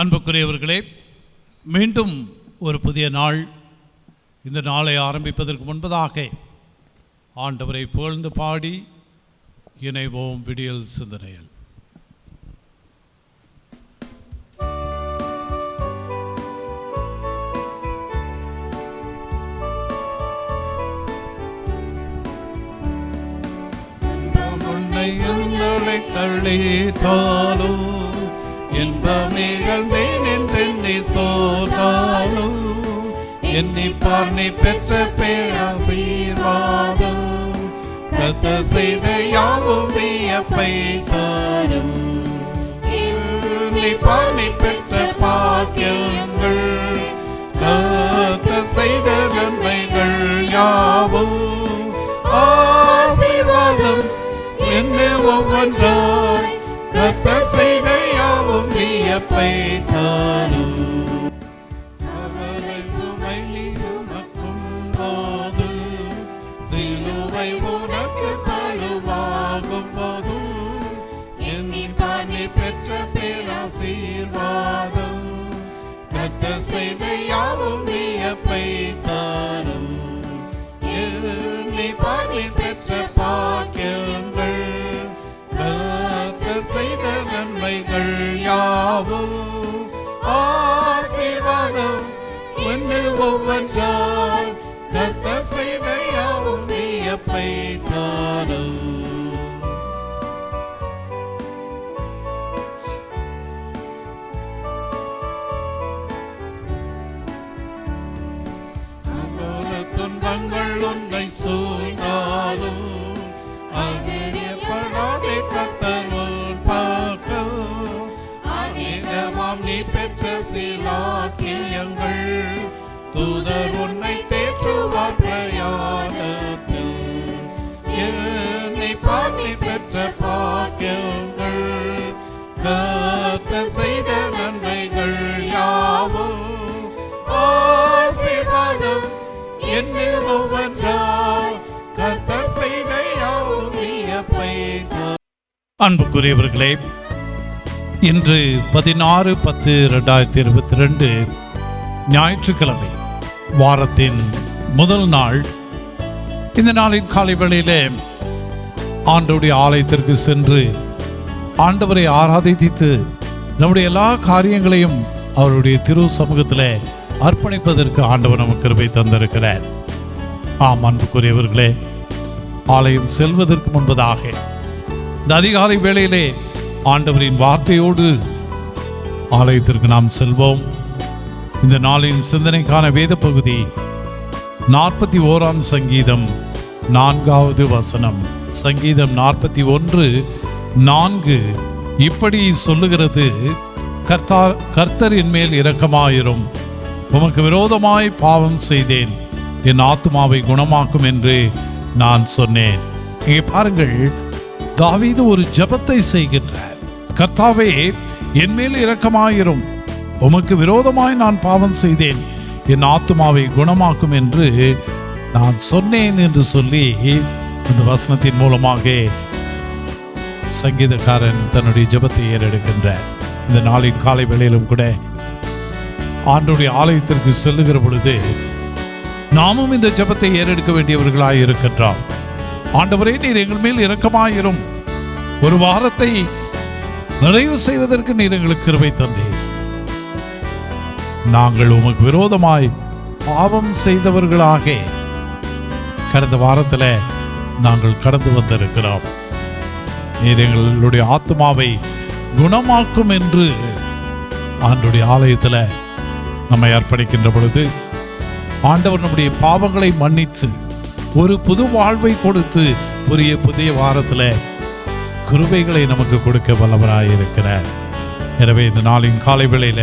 அன்புக்குரியவர்களே, மீண்டும் ஒரு புதிய நாள். இந்த நாளை ஆரம்பிப்பதற்கு முன்பதாக ஆண்டவரை புகழ்ந்து பாடி இணைவோம் விடியல் சிந்தனையில். கழித்தாலும் இன்பமேகள் என்றெண்ணி சோர்ந்தாலும் எண்ணிப்பார் நீ பெற்ற பேராசீர்வாதம் கர்த்தர் செய்த யாவும் வியப்பை தரும். எண்ணிப்பார் நீ பெற்ற பாக்கியங்கள் கர்த்தர் செய்த நன்மைகள் யாவும் ஆசீர்வாதம் என்ன ஒவ்வொன்றாய் கர்த்தர் செய்த யாவும் வியப்பை தரும். கவலை சுமை நீ சுமக்கும் போது சிலுவை உனக்கு பழுவாகும் போதும் எண்ணிப்பார் நீ பெற்ற பேராசீர்வாதம் கர்த்தர் செய்த யாவும் வியப்பை தரும். எண்ணிப்பார் நீ பெற்ற பாக்கியங்கள் கர்த்தர் செய்த நன்மைகள் யாவும் ஆசீர்வாதம் ஒன்று ஒவ்வொன்றாய் கர்த்தர் செய்த யாவும் வியப்பை தரும். துன்பங்கள் உன்னை சூழ்ந்தாலும் அகரியப்படாதே கர்த்தர் உன் பக்கம். அநேகமாம் நீ பெற்ற சிலாக்கியங்கள் தூதர் உன்னை தேற்றுவார் பிரயாணத்தில். எண்ணிப்பார் நீ பெற்ற பாக்கியங்கள் கர்த்தர் செய்த நன்மைகள் யாவும் ஆசீர்வாதம் என்ன ஒவ்வொன்றாய் கர்த்தர் செய்த யாவும் வியப்பை தரும். அன்புக்குரியவர்களே, இன்று 16/10/2022 ஞாயிற்றுக்கிழமை, வாரத்தின் முதல் நாள். இந்த நாளின் காலை வேளையிலே ஆண்டவருடைய ஆலயத்திற்கு சென்று ஆண்டவரை ஆராதித்து நம்முடைய எல்லா காரியங்களையும் அவருடைய திரு சமூகத்தில் அர்ப்பணிப்பதற்கு ஆண்டவர் நமக்கு கிருபை தந்திருக்கிறார். ஆம் அன்புக்குரியவர்களே, ஆலயம் செல்வதற்கு முன்பதாக இந்த அதிகாலை வேளையிலே ஆண்டவரின் வார்த்தையோடு ஆலயத்திற்கு நாம் செல்வோம். இந்த நாளின் சிந்தனைக்கான வேத பகுதி 41ஆம் சங்கீதம் 4வது வசனம். சங்கீதம் 41:4 இப்படி சொல்லுகிறது: கர்த்தர் என் மேல் இரக்கமாயிரும், உமக்கு விரோதமாய் பாவம் செய்தேன், என் ஆத்துமாவை குணமாக்கும் என்று நான் சொன்னேன். இங்கே பாருங்கள், தாவீது ஒரு ஜெபத்தை செய்கின்றார். கர்த்தாவே, என் மேல் இரக்கமாயிரும், உமக்கு விரோதமாய் நான் பாவம் செய்தேன், என் ஆத்துமாவை குணமாக்கும் என்று நான் சொன்னேன் என்று சொல்லி இந்த வசனத்தின் மூலமாக சங்கீதக்காரன் தன்னுடைய ஜெபத்தை ஏறெடுக்கின்றார். இந்த நாளின் காலை வேளையிலும் கூட ஆண்டவருடைய ஆலயத்திற்கு செல்லுகிற பொழுது நாமும் இந்த ஜெபத்தை ஏறெடுக்க வேண்டியவர்களாய் இருக்கின்றோம். ஆண்டவரே, நீர் எங்கள் மேல் இரக்கமாயிரும், ஒரு வாரத்தை நிறைவு செய்வதற்கு நீர் எங்களுக்கு கிருபை தந்தீர். நாங்கள் உமக்கு விரோதமாய் பாவம் செய்தவர்களாக கடந்த வாரத்தில் நாங்கள் கடந்து வந்திருக்கிறோம். நீர் எங்களுடைய ஆத்மாவை குணமாக்கும் என்று ஆண்டவருடைய ஆலயத்தில் நம்மை அர்ப்பணிக்கின்ற பொழுது ஆண்டவர் நம்முடைய பாவங்களை மன்னித்து ஒரு புது வாழ்வை கொடுத்து புதிய வாரத்தில் கிருபைகளை நமக்கு கொடுக்க வல்லவராய் இருக்கிறார். எனவே இந்த நாளின் காலை வேளையில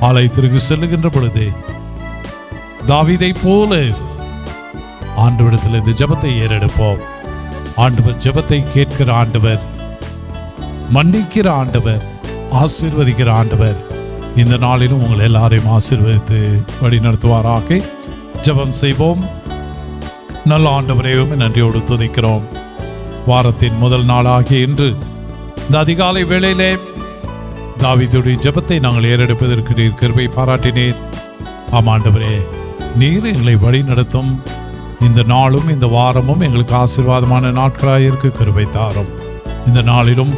ஆலயத்திற்கு செல்லுகின்ற பொழுது தாவீதை போல ஆண்டவரிடத்தில் இந்த ஜெபத்தை ஏறெடுப்போம். ஆண்டவர் ஜெபத்தை கேட்கிற ஆண்டவர், மன்னிக்கிற ஆண்டவர், ஆசீர்வதிக்கிற ஆண்டவர். இந்த நாளிலும் உங்களை எல்லாரையும் ஆசீர்வதித்து வழி நடத்துவாராக. ஜெபம் செய்வோம். நல்ல ஆண்டவரையும் நன்றியோடு துதிக்கிறோம். வாரத்தின் முதல் நாளாகிய இன்று இந்த அதிகாலை வேளையிலே தாவீதுடைய ஜெபத்தை நாங்கள் ஏறெடுப்பதற்கு நீர் கிருபை பாராட்டினேன். ஆமாண்டவரே, நீர் எங்களை வழி நடத்தும். இந்த நாளும் இந்த வாரமும் எங்களுக்கு ஆசீர்வாதமான நாட்களாக இருக்க கிருபை தாரும். இந்த நாளிலும்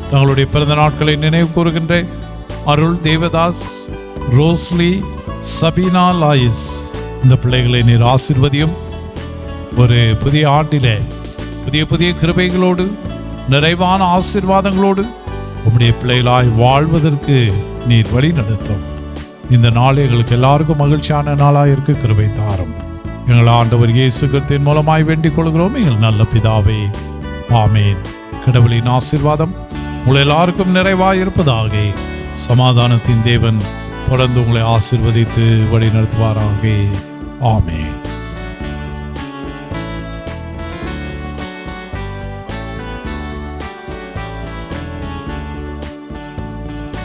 தங்களுடைய பிறந்த நாட்களை நினைவு கூறுகின்ற அருள் தேவதாஸ், ரோஸ்லி, சபீனா, லாயிஸ் இந்த பிள்ளைகளை நீர் ஆசீர்வதியும். ஒரு புதிய ஆண்டிலே புதிய புதிய கிருபைகளோடு நிறைவான ஆசீர்வாதங்களோடு உம்முடைய பிள்ளைகளாய் வாழ்வதற்கு நீர் வழி நடத்தும். இந்த நாள் எங்களுக்கு எல்லாருக்கும் மகிழ்ச்சியான நாளாக இருக்க கிருபை தாரும். எங்கள் ஆண்டவர் இயேசு கிறிஸ்துவின் மூலமாய் வேண்டிக் கொள்கிறோம் எங்கள் நல்ல பிதாவே, ஆமேன். கடவுளின் ஆசீர்வாதம் உங்கள் எல்லாருக்கும் நிறைவாய் இருப்பதாக. சமாதானத்தின் தேவன் தொடர்ந்து உங்களை ஆசீர்வதித்து வழி நடத்துவாராக. ஆமேன்.